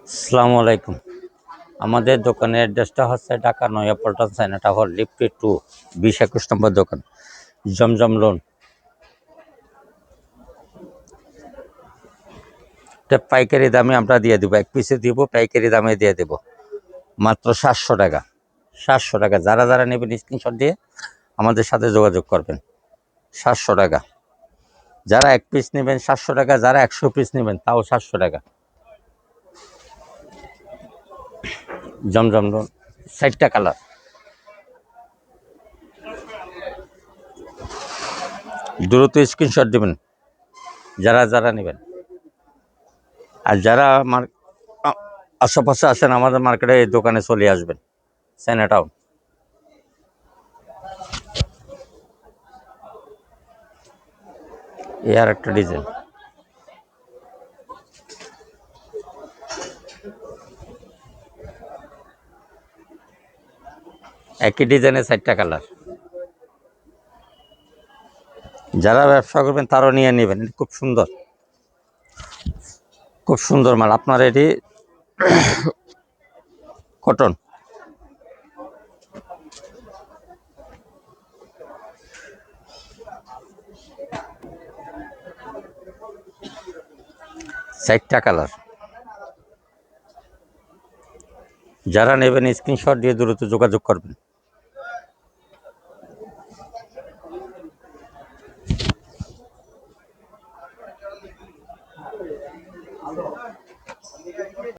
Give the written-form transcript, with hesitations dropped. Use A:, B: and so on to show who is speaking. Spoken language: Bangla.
A: আসসালামু আলাইকুম। আমাদের দোকানের অ্যাড্রেসটা হচ্ছে ঢাকা নয়াপল্টন চায়না টাওয়ার লিফটে 2 20-21 নম্বর দোকান, জমজম লোন। এটা পাইকারি দামে আমরা দিয়ে দেবো, এক পিসে দিব, পাইকারি দামে দিয়ে দেবো মাত্র 700 টাকা। 700 টাকা, যারা যারা নেবেন স্ক্রিনশট দিয়ে আমাদের সাথে যোগাযোগ করবেন। 700 টাকা, যারা এক পিস নেবেন 700 টাকা, যারা 100 পিস নেবেন তাও 700 টাকা। জমজম লোন, 4টা কালার। দ্রুত স্ক্রিনশট দেবেন যারা যারা নেবেন। আর যারা আমার আশেপাশে আসেন, আমাদের মার্কেটে এই দোকানে চলে আসবেন, চায়না টাউন। এই আর একটা ডিজাইন, একই ডিজাইনের 4টা কালার। যারা ব্যবসা করবেন তারাও নিয়ে নেবেন, খুব সুন্দর, খুব সুন্দর মাল। আপনার এটি কটন, চারটা কালার। যারা নেবেন স্ক্রিনশট দিয়ে দ্রুত যোগাযোগ করবেন।